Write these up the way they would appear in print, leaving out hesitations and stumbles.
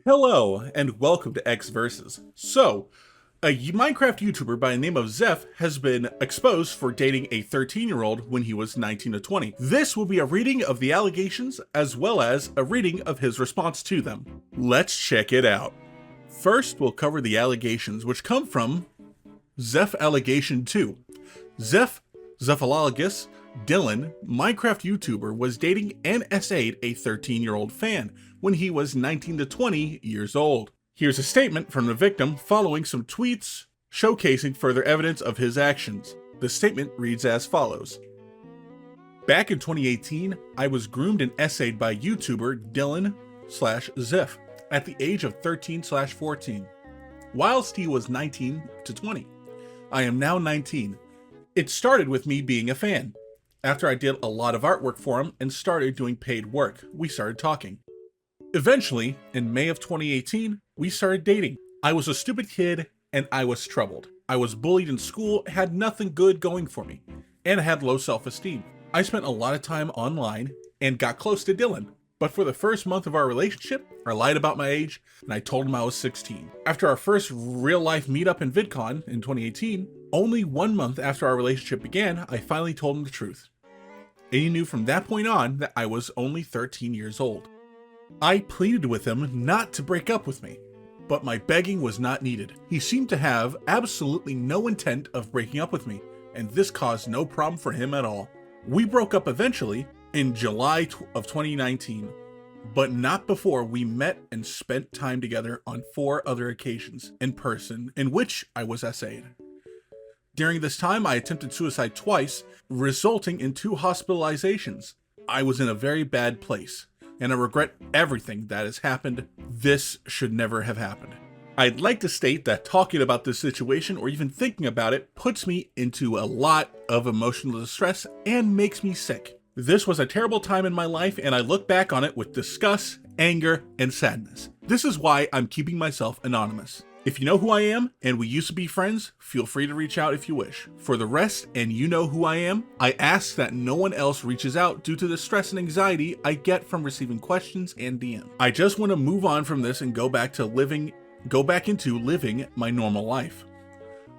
Hello, and welcome to X Versus. A Minecraft YouTuber by the name of Zyph has been exposed for dating a 13-year-old when he was 19 to 20. This will be a reading of the allegations as well as a reading of his response to them. Let's check it out. First, we'll cover the allegations, which come from Zyph Allegation 2. Zyphologous Dylan, Minecraft YouTuber, was dating and essayed a 13-year-old fan when he was 19 to 20 years old. Here's a statement from the victim following some tweets showcasing further evidence of his actions. The statement reads as follows. Back in 2018, I was groomed and essayed by YouTuber Dylan/Zyph at the age of 13/14, whilst he was 19 to 20. I am now 19. It started with me being a fan. After I did a lot of artwork for him and started doing paid work, we started talking. Eventually, in May of 2018, we started dating. I was a stupid kid and I was troubled. I was bullied in school, had nothing good going for me, and I had low self-esteem. I spent a lot of time online and got close to Dylan. But for the first month of our relationship, I lied about my age and I told him I was 16. After our first real-life meetup in VidCon in 2018, only 1 month after our relationship began, I finally told him the truth. And he knew from that point on that I was only 13 years old. I pleaded with him not to break up with me, but my begging was not needed. He seemed to have absolutely no intent of breaking up with me, and this caused no problem for him at all. We broke up eventually in July of 2019, but not before we met and spent time together on 4 other occasions in person in which I was essayed. During this time, I attempted suicide twice, resulting in 2 hospitalizations. I was in a very bad place, and I regret everything that has happened. This should never have happened. I'd like to state that talking about this situation or even thinking about it puts me into a lot of emotional distress and makes me sick. This was a terrible time in my life, and I look back on it with disgust, anger, and sadness. This is why I'm keeping myself anonymous. If you know who I am and we used to be friends, feel free to reach out if you wish. For the rest, and you know who I am, I ask that no one else reaches out due to the stress and anxiety I get from receiving questions and DM. I just want to move on from this and go back into living my normal life.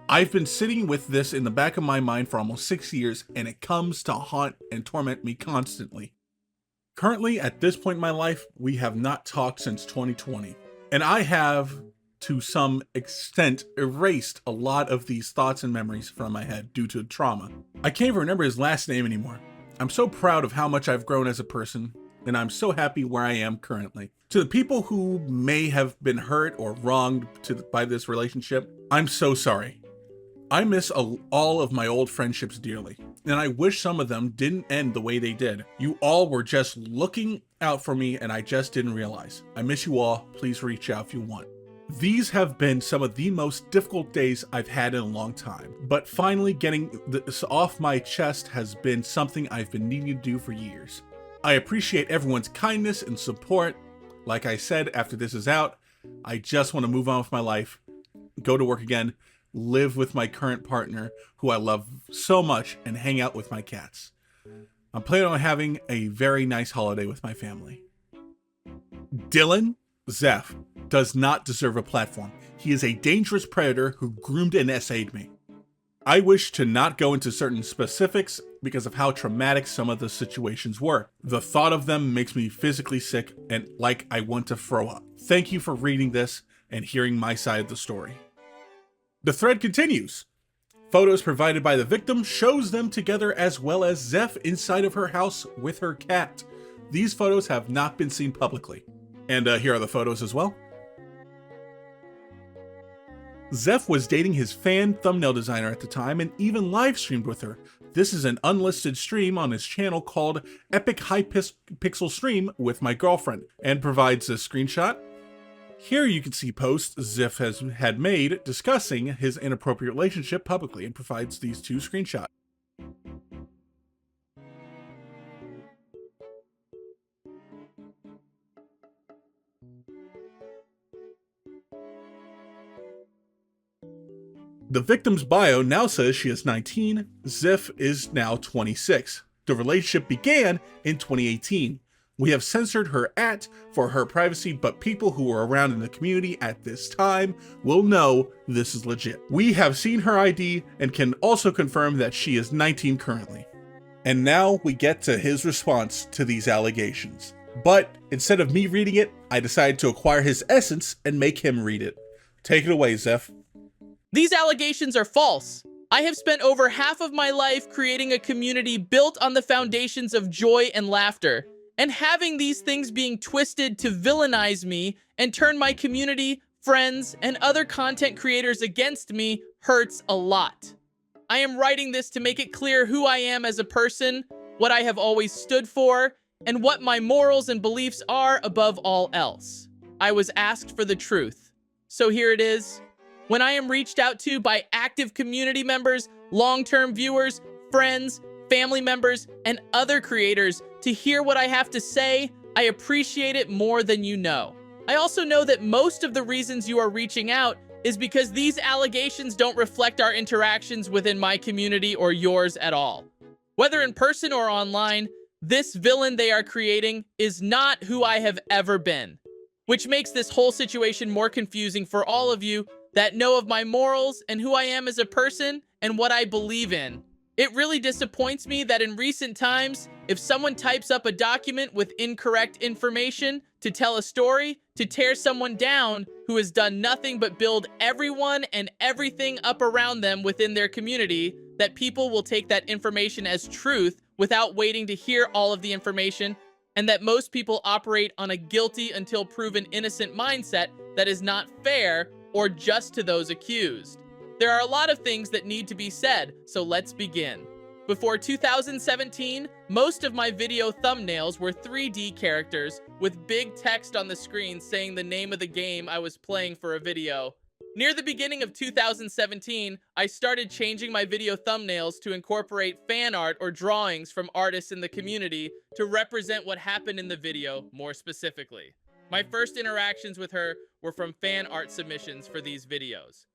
I've been sitting with this in the back of my mind for almost 6 years, and it comes to haunt and torment me constantly. Currently, at this point in my life, we have not talked since 2020, and I have, to some extent, erased a lot of these thoughts and memories from my head due to trauma. I can't even remember his last name anymore. I'm so proud of how much I've grown as a person, and I'm so happy where I am currently. To the people who may have been hurt or wronged by this relationship, I'm so sorry. I miss all of my old friendships dearly, and I wish some of them didn't end the way they did. You all were just looking out for me, and I just didn't realize. I miss you all. Please reach out if you want. These have been some of the most difficult days I've had in a long time, but finally getting this off my chest has been something I've been needing to do for years. I appreciate everyone's kindness and support. Like I said, after this is out, I just want to move on with my life, go to work again, live with my current partner, who I love so much, and hang out with my cats. I'm planning on having a very nice holiday with my family. Dylan Zyph does not deserve a platform. He is a dangerous predator who groomed and essayed me. I wish to not go into certain specifics because of how traumatic some of the situations were. The thought of them makes me physically sick and like I want to throw up. Thank you for reading this and hearing my side of the story. The thread continues. Photos provided by the victim shows them together as well as Zyph inside of her house with her cat. These photos have not been seen publicly. And here are the photos as well. Zyph was dating his fan thumbnail designer at the time and even live streamed with her. This is an unlisted stream on his channel called Epic High Pixel Stream with My Girlfriend, and provides a screenshot. Here you can see posts Zyph had made discussing his inappropriate relationship publicly, and provides these 2 screenshots. The victim's bio now says she is 19, Zyph is now 26. The relationship began in 2018. We have censored her for her privacy, but people who are around in the community at this time will know this is legit. We have seen her ID and can also confirm that she is 19 currently. And now we get to his response to these allegations. But instead of me reading it, I decided to acquire his essence and make him read it. Take it away, Zyph. These allegations are false. I have spent over half of my life creating a community built on the foundations of joy and laughter. And having these things being twisted to villainize me and turn my community, friends, and other content creators against me hurts a lot. I am writing this to make it clear who I am as a person, what I have always stood for, and what my morals and beliefs are above all else. I was asked for the truth. So here it is. When I am reached out to by active community members, long-term viewers, friends, family members, and other creators to hear what I have to say, I appreciate it more than you know. I also know that most of the reasons you are reaching out is because these allegations don't reflect our interactions within my community or yours at all. Whether in person or online, this villain they are creating is not who I have ever been, which makes this whole situation more confusing for all of you that know of my morals and who I am as a person and what I believe in. It really disappoints me that in recent times, if someone types up a document with incorrect information to tell a story, to tear someone down who has done nothing but build everyone and everything up around them within their community, that people will take that information as truth without waiting to hear all of the information, and that most people operate on a guilty until proven innocent mindset that is not fair or just to those accused. There are a lot of things that need to be said, so let's begin. Before 2017, most of my video thumbnails were 3D characters with big text on the screen saying the name of the game I was playing for a video. Near the beginning of 2017, I started changing my video thumbnails to incorporate fan art or drawings from artists in the community to represent what happened in the video more specifically. My first interactions with her were from fan art submissions for these videos.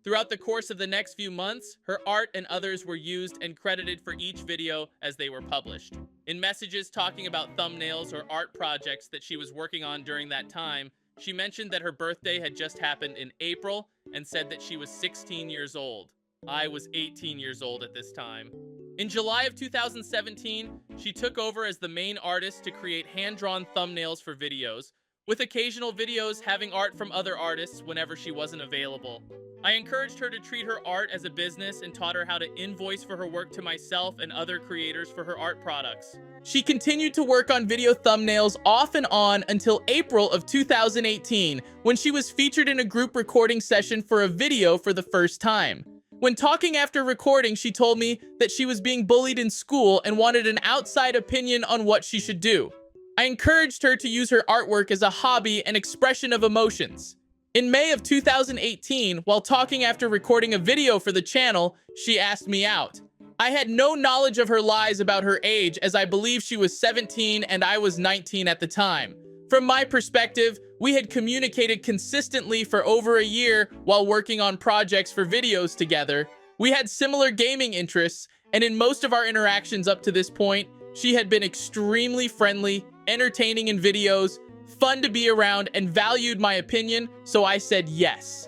Throughout the course of the next few months, her art and others were used and credited for each video as they were published. In messages talking about thumbnails or art projects that she was working on during that time, she mentioned that her birthday had just happened in April and said that she was 16 years old. I was 18 years old at this time. In July of 2017, she took over as the main artist to create hand-drawn thumbnails for videos, with occasional videos having art from other artists whenever she wasn't available. I encouraged her to treat her art as a business and taught her how to invoice for her work to myself and other creators for her art products. She continued to work on video thumbnails off and on until April of 2018, when she was featured in a group recording session for a video for the first time. When talking after recording, she told me that she was being bullied in school and wanted an outside opinion on what she should do. I encouraged her to use her artwork as a hobby and expression of emotions. In May of 2018, while talking after recording a video for the channel, she asked me out. I had no knowledge of her lies about her age, as I believe she was 17 and I was 19 at the time. From my perspective, we had communicated consistently for over a year while working on projects for videos together. We had similar gaming interests, and in most of our interactions up to this point, she had been extremely friendly, entertaining in videos, fun to be around, and valued my opinion, so I said yes.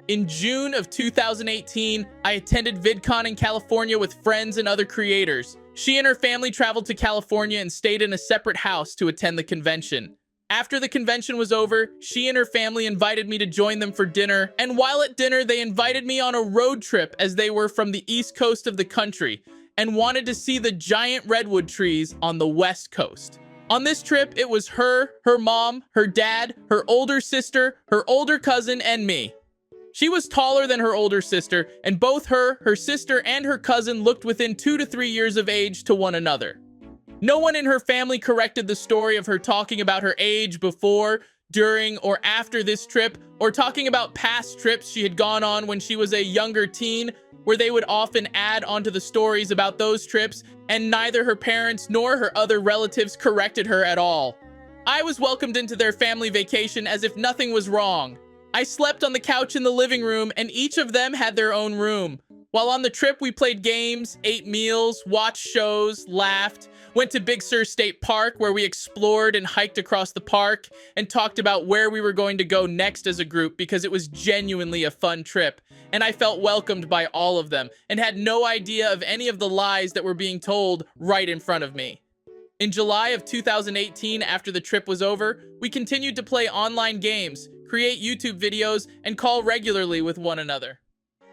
In June of 2018, I attended VidCon in California with friends and other creators. She and her family traveled to California and stayed in a separate house to attend the convention. After the convention was over, she and her family invited me to join them for dinner, and while at dinner, they invited me on a road trip as they were from the east coast of the country and wanted to see the giant redwood trees on the west coast. On this trip, it was her mom, her dad, her older sister, her older cousin, and me. She was taller than her older sister, and both her sister, and her cousin looked within 2 to 3 years of age to one another. No one in her family corrected the story of her talking about her age before, during, or after this trip, or talking about past trips she had gone on when she was a younger teen, where they would often add onto the stories about those trips, and neither her parents nor her other relatives corrected her at all. I was welcomed into their family vacation as if nothing was wrong. I slept on the couch in the living room, and each of them had their own room. While on the trip, we played games, ate meals, watched shows, laughed, went to Big Sur State Park where we explored and hiked across the park and talked about where we were going to go next as a group because it was genuinely a fun trip. And I felt welcomed by all of them and had no idea of any of the lies that were being told right in front of me. In July of 2018, after the trip was over, we continued to play online games, create YouTube videos, and call regularly with one another.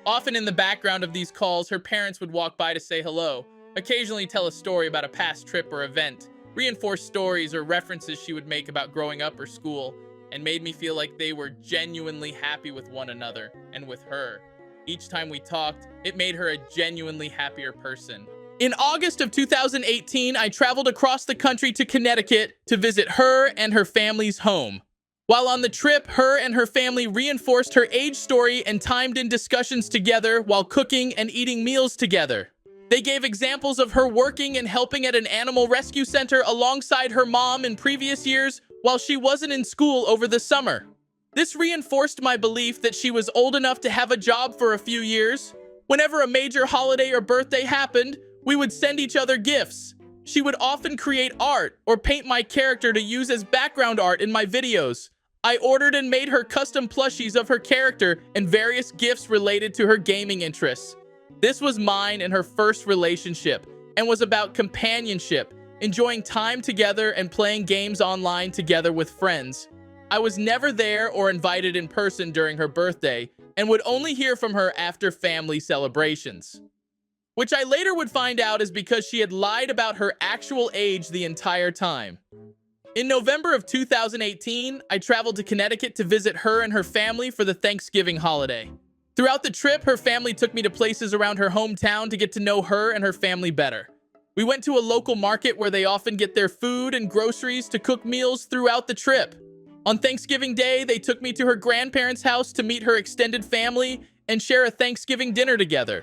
Often in the background of these calls, her parents would walk by to say hello, occasionally tell a story about a past trip or event, reinforce stories or references she would make about growing up or school, and made me feel like they were genuinely happy with one another and with her. Each time we talked, it made her a genuinely happier person. In August of 2018, I traveled across the country to Connecticut to visit her and her family's home. While on the trip, her and her family reinforced her age story and timed in discussions together while cooking and eating meals together. They gave examples of her working and helping at an animal rescue center alongside her mom in previous years while she wasn't in school over the summer. This reinforced my belief that she was old enough to have a job for a few years. Whenever a major holiday or birthday happened, we would send each other gifts. She would often create art or paint my character to use as background art in my videos. I ordered and made her custom plushies of her character and various gifts related to her gaming interests. This was mine and her first relationship and was about companionship, enjoying time together and playing games online together with friends. I was never there or invited in person during her birthday and would only hear from her after family celebrations, which I later would find out is because she had lied about her actual age the entire time. In November of 2018, I traveled to Connecticut to visit her and her family for the Thanksgiving holiday. Throughout the trip, her family took me to places around her hometown to get to know her and her family better. We went to a local market where they often get their food and groceries to cook meals throughout the trip. On Thanksgiving Day, they took me to her grandparents' house to meet her extended family and share a Thanksgiving dinner together.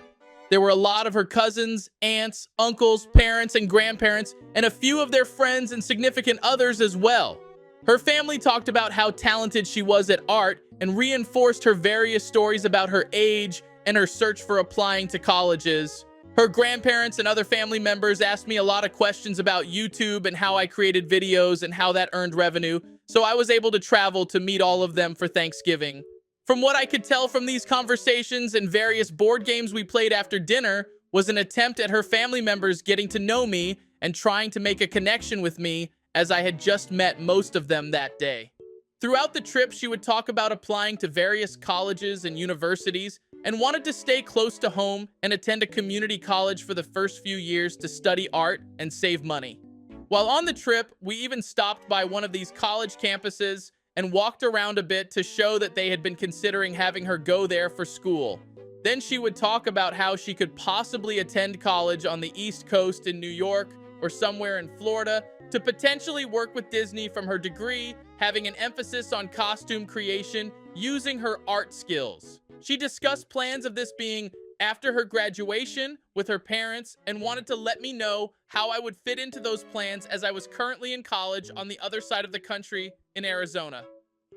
There were a lot of her cousins, aunts, uncles, parents, and grandparents, and a few of their friends and significant others as well. Her family talked about how talented she was at art and reinforced her various stories about her age and her search for applying to colleges. Her grandparents and other family members asked me a lot of questions about YouTube and how I created videos and how that earned revenue, so I was able to travel to meet all of them for Thanksgiving. From what I could tell from these conversations and various board games we played after dinner was an attempt at her family members getting to know me and trying to make a connection with me as I had just met most of them that day. Throughout the trip, she would talk about applying to various colleges and universities and wanted to stay close to home and attend a community college for the first few years to study art and save money. While on the trip, we even stopped by one of these college campuses and walked around a bit to show that they had been considering having her go there for school. Then she would talk about how she could possibly attend college on the East Coast in New York or somewhere in Florida to potentially work with Disney from her degree, having an emphasis on costume creation using her art skills. She discussed plans of this being after her graduation with her parents and wanted to let me know how I would fit into those plans as I was currently in college on the other side of the country in Arizona.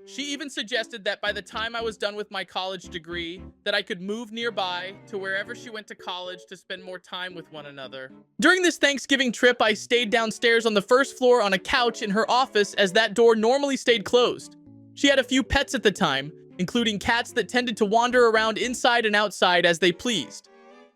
She even suggested that by the time I was done with my college degree, that I could move nearby to wherever she went to college to spend more time with one another. During this Thanksgiving trip, I stayed downstairs on the first floor on a couch in her office as that door normally stayed closed. She had a few pets at the time, including cats that tended to wander around inside and outside as they pleased.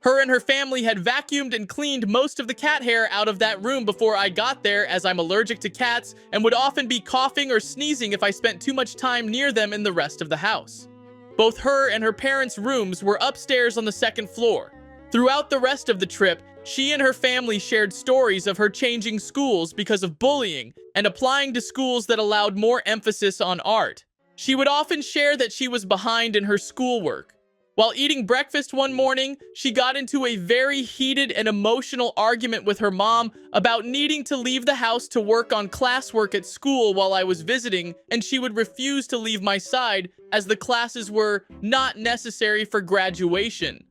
Her and her family had vacuumed and cleaned most of the cat hair out of that room before I got there, as I'm allergic to cats and would often be coughing or sneezing if I spent too much time near them in the rest of the house. Both her and her parents' rooms were upstairs on the second floor. Throughout the rest of the trip, she and her family shared stories of her changing schools because of bullying and applying to schools that allowed more emphasis on art. She would often share that she was behind in her schoolwork. While eating breakfast one morning, she got into a very heated and emotional argument with her mom about needing to leave the house to work on classwork at school while I was visiting, and she would refuse to leave my side as the classes were not necessary for graduation.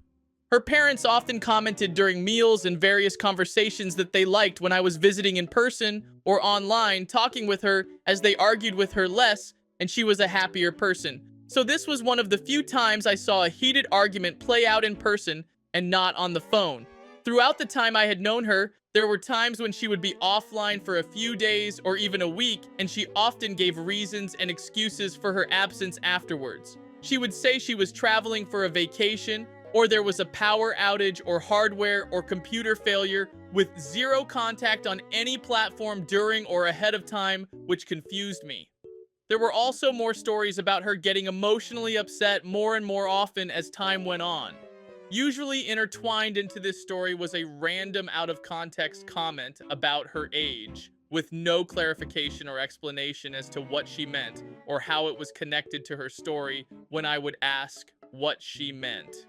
Her parents often commented during meals and various conversations that they liked when I was visiting in person or online talking with her, as they argued with her less and she was a happier person. So this was one of the few times I saw a heated argument play out in person and not on the phone. Throughout the time I had known her, there were times when she would be offline for a few days or even a week, and she often gave reasons and excuses for her absence afterwards. She would say she was traveling for a vacation, or there was a power outage or hardware or computer failure, with zero contact on any platform during or ahead of time, which confused me. There were also more stories about her getting emotionally upset more and more often as time went on. Usually intertwined into this story was a random out-of-context comment about her age, with no clarification or explanation as to what she meant or how it was connected to her story when I would ask what she meant.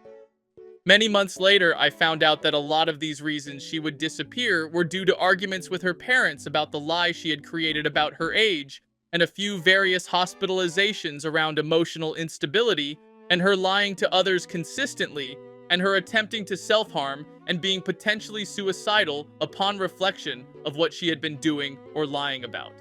Many months later, I found out that a lot of these reasons she would disappear were due to arguments with her parents about the lie she had created about her age, and a few various hospitalizations around emotional instability, and her lying to others consistently, and her attempting to self-harm and being potentially suicidal upon reflection of what she had been doing or lying about.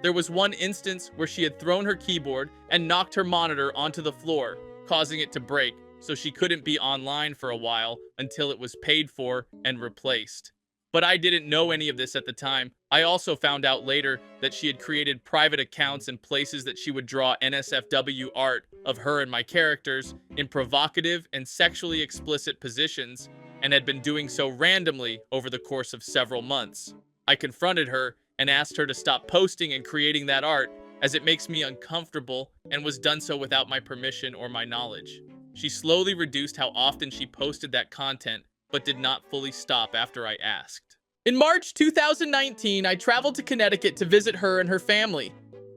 There was one instance where she had thrown her keyboard and knocked her monitor onto the floor, causing it to break, so she couldn't be online for a while until it was paid for and replaced. But I didn't know any of this at the time. I also found out later that she had created private accounts and places that she would draw NSFW art of her and my characters in provocative and sexually explicit positions, and had been doing so randomly over the course of several months. I confronted her and asked her to stop posting and creating that art, as it makes me uncomfortable and was done so without my permission or my knowledge. She slowly reduced how often she posted that content, but did not fully stop after I asked. In March 2019, I traveled to Connecticut to visit her and her family.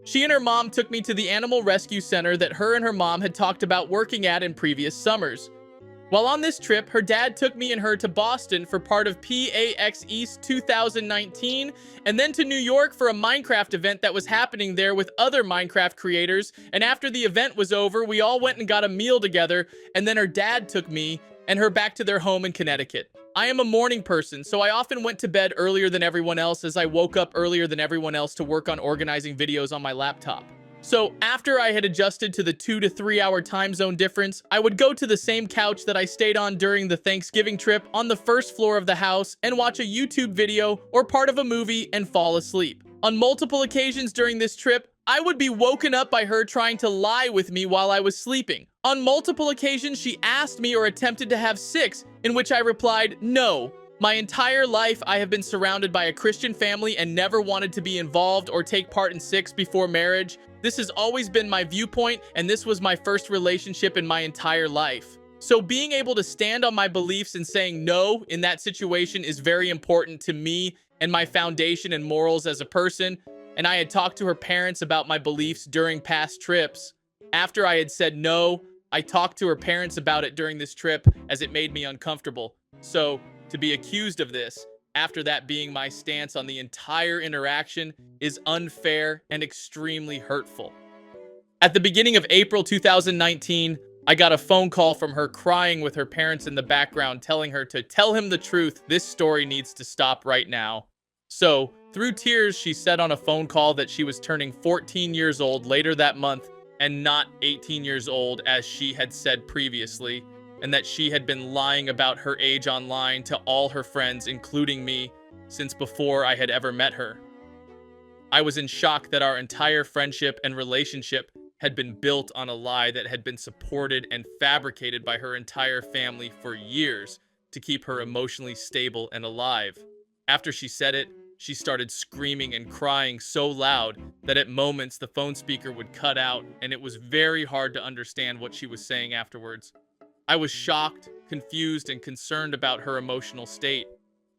She and her mom took me to the animal rescue center that her and her mom had talked about working at in previous summers. While on this trip, her dad took me and her to Boston for part of PAX East 2019, and then to New York for a Minecraft event that was happening there with other Minecraft creators, and after the event was over, we all went and got a meal together, and then her dad took me and her back to their home in Connecticut. I am a morning person, so I often went to bed earlier than everyone else, as I woke up earlier than everyone else to work on organizing videos on my laptop. So after I had adjusted to the 2 to 3 hour time zone difference, I would go to the same couch that I stayed on during the Thanksgiving trip on the first floor of the house and watch a YouTube video or part of a movie and fall asleep. On multiple occasions during this trip, I would be woken up by her trying to lie with me while I was sleeping. On multiple occasions, she asked me or attempted to have sex, in which I replied, no. My entire life, I have been surrounded by a Christian family and never wanted to be involved or take part in sex before marriage. This has always been my viewpoint, and this was my first relationship in my entire life. So being able to stand on my beliefs and saying no in that situation is very important to me and my foundation and morals as a person. And I had talked to her parents about my beliefs during past trips. After I had said no, I talked to her parents about it during this trip, as it made me uncomfortable. So to be accused of this, after that being my stance on the entire interaction, is unfair and extremely hurtful. At the beginning of April 2019, I got a phone call from her crying with her parents in the background, telling her to tell him the truth. This story needs to stop right now. So, through tears, she said on a phone call that she was turning 14 years old later that month and not 18 years old as she had said previously, and that she had been lying about her age online to all her friends, including me, since before I had ever met her. I was in shock that our entire friendship and relationship had been built on a lie that had been supported and fabricated by her entire family for years to keep her emotionally stable and alive. After she said it, she started screaming and crying so loud that at moments the phone speaker would cut out, and it was very hard to understand what she was saying afterwards. I was shocked, confused, and concerned about her emotional state.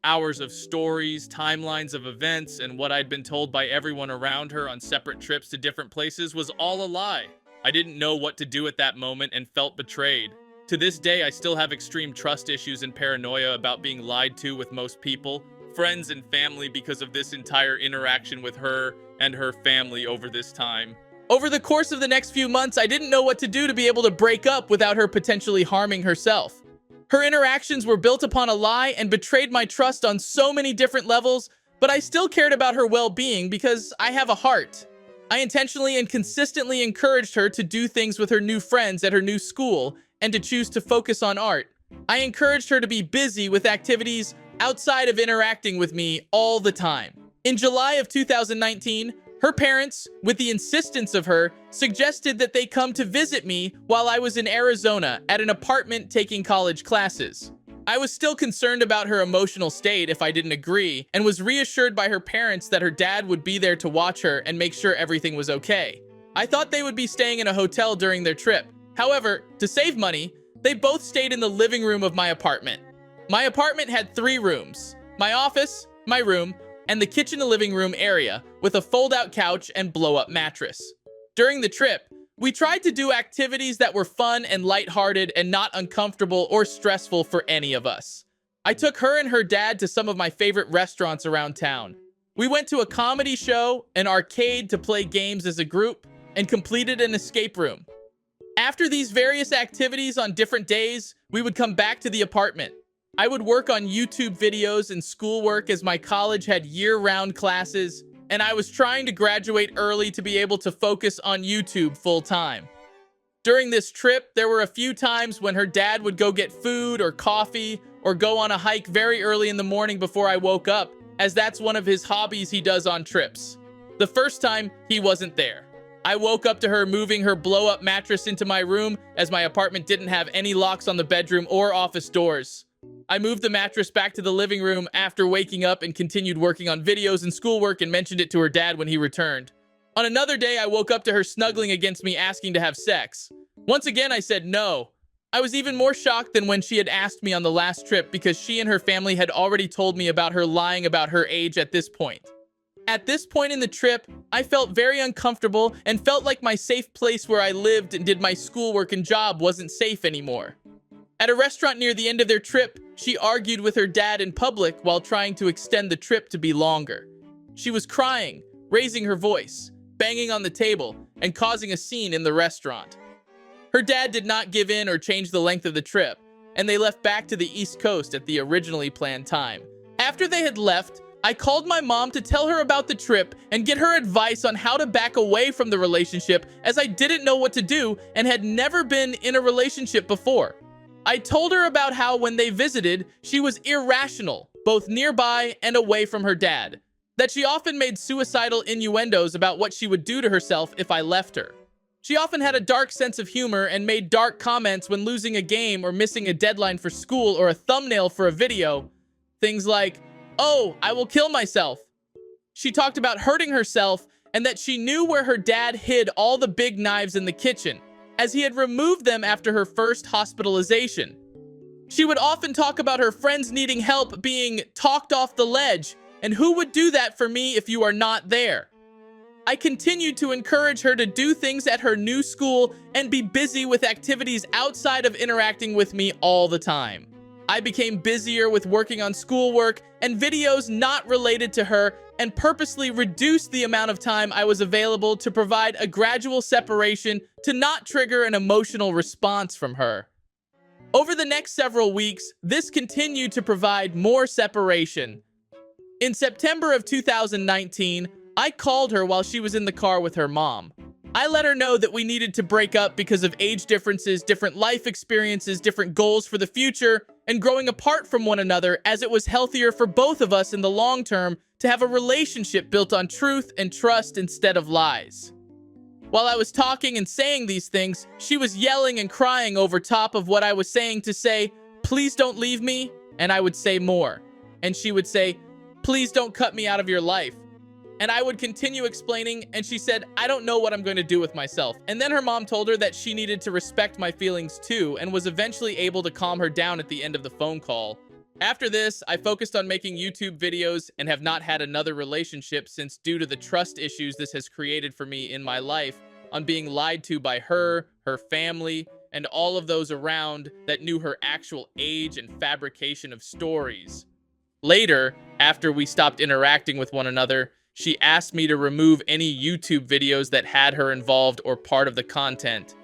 Hours of stories, timelines of events, and what I'd been told by everyone around her on separate trips to different places was all a lie. I didn't know what to do at that moment and felt betrayed. To this day, I still have extreme trust issues and paranoia about being lied to with most people, friends and family, because of this entire interaction with her and her family over this time. Over the course of the next few months, I didn't know what to do to be able to break up without her potentially harming herself. Her interactions were built upon a lie and betrayed my trust on so many different levels, but I still cared about her well-being because I have a heart. I intentionally and consistently encouraged her to do things with her new friends at her new school and to choose to focus on art. I encouraged her to be busy with activities outside of interacting with me all the time. In July of 2019, her parents, with the insistence of her, suggested that they come to visit me while I was in Arizona at an apartment taking college classes. I was still concerned about her emotional state if I didn't agree, and was reassured by her parents that her dad would be there to watch her and make sure everything was okay. I thought they would be staying in a hotel during their trip. However, to save money, they both stayed in the living room of my apartment. My apartment had 3 rooms: my office, my room, and the kitchen to living room area with a fold-out couch and blow-up mattress. During the trip, we tried to do activities that were fun and lighthearted and not uncomfortable or stressful for any of us. I took her and her dad to some of my favorite restaurants around town. We went to a comedy show, an arcade to play games as a group, and completed an escape room. After these various activities on different days, we would come back to the apartment. I would work on YouTube videos and schoolwork as my college had year-round classes, and I was trying to graduate early to be able to focus on YouTube full-time. During this trip, there were a few times when her dad would go get food or coffee or go on a hike very early in the morning before I woke up, as that's one of his hobbies he does on trips. The first time, he wasn't there. I woke up to her moving her blow-up mattress into my room, as my apartment didn't have any locks on the bedroom or office doors. I moved the mattress back to the living room after waking up and continued working on videos and schoolwork and mentioned it to her dad when he returned. On another day, I woke up to her snuggling against me asking to have sex. Once again, I said no. I was even more shocked than when she had asked me on the last trip because she and her family had already told me about her lying about her age at this point. At this point in the trip, I felt very uncomfortable and felt like my safe place where I lived and did my schoolwork and job wasn't safe anymore. At a restaurant near the end of their trip, she argued with her dad in public while trying to extend the trip to be longer. She was crying, raising her voice, banging on the table, and causing a scene in the restaurant. Her dad did not give in or change the length of the trip, and they left back to the East Coast at the originally planned time. After they had left, I called my mom to tell her about the trip and get her advice on how to back away from the relationship, as I didn't know what to do and had never been in a relationship before. I told her about how when they visited, she was irrational, both nearby and away from her dad, that she often made suicidal innuendos about what she would do to herself if I left her. She often had a dark sense of humor and made dark comments when losing a game or missing a deadline for school or a thumbnail for a video. Things like, "Oh, I will kill myself." She talked about hurting herself and that she knew where her dad hid all the big knives in the kitchen, as he had removed them after her first hospitalization. She would often talk about her friends needing help being talked off the ledge, and who would do that for me if you are not there? I continued to encourage her to do things at her new school and be busy with activities outside of interacting with me all the time. I became busier with working on schoolwork and videos not related to her, and purposely reduced the amount of time I was available to provide a gradual separation to not trigger an emotional response from her. Over the next several weeks, this continued to provide more separation. In September of 2019, I called her while she was in the car with her mom. I let her know that we needed to break up because of age differences, different life experiences, different goals for the future, and growing apart from one another, as it was healthier for both of us in the long term to have a relationship built on truth and trust instead of lies. While I was talking and saying these things, she was yelling and crying over top of what I was saying to say, "Please don't leave me," and I would say more. And she would say, "Please don't cut me out of your life." And I would continue explaining, and she said, "I don't know what I'm going to do with myself." And then her mom told her that she needed to respect my feelings too, and was eventually able to calm her down at the end of the phone call. After this, I focused on making YouTube videos and have not had another relationship since, due to the trust issues this has created for me in my life, on being lied to by her, her family, and all of those around that knew her actual age and fabrication of stories. Later, after we stopped interacting with one another, she asked me to remove any YouTube videos that had her involved or part of the content.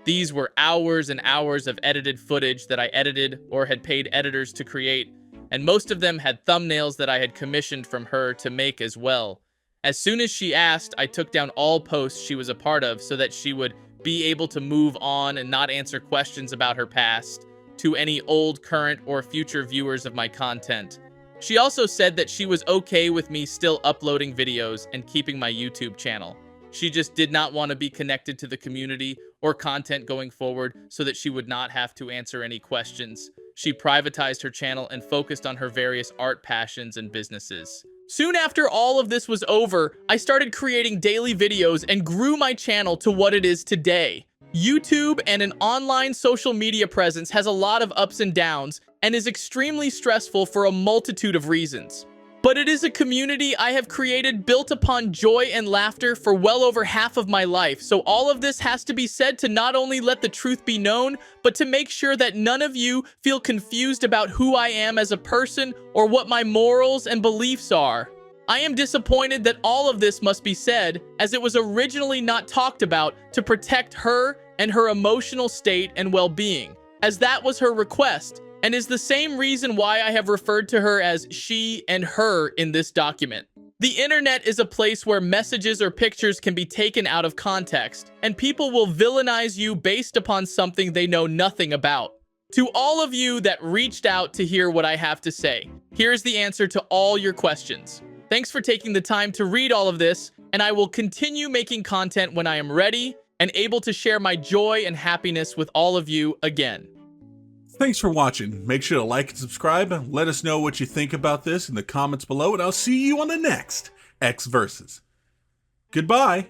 These were hours and hours of edited footage that I edited or had paid editors to create, and most of them had thumbnails that I had commissioned from her to make as well. As soon as she asked, I took down all posts she was a part of so that she would be able to move on and not answer questions about her past, to any old, current, or future viewers of my content. She also said that she was okay with me still uploading videos and keeping my YouTube channel. She just did not want to be connected to the community or content going forward so that she would not have to answer any questions. She privatized her channel and focused on her various art passions and businesses. Soon after all of this was over, I started creating daily videos and grew my channel to what it is today. YouTube and an online social media presence has a lot of ups and downs and is extremely stressful for a multitude of reasons. But it is a community I have created built upon joy and laughter for well over half of my life, so all of this has to be said to not only let the truth be known, but to make sure that none of you feel confused about who I am as a person or what my morals and beliefs are. I am disappointed that all of this must be said, as it was originally not talked about to protect her and her emotional state and well-being, as that was her request, and is the same reason why I have referred to her as she and her in this document. The internet is a place where messages or pictures can be taken out of context, and people will villainize you based upon something they know nothing about. To all of you that reached out to hear what I have to say, here's the answer to all your questions. Thanks for taking the time to read all of this, and I will continue making content when I am ready and able to share my joy and happiness with all of you again. Thanks for watching. Make sure to like and subscribe. Let us know what you think about this in the comments below, and I'll see you on the next X Versus. Goodbye.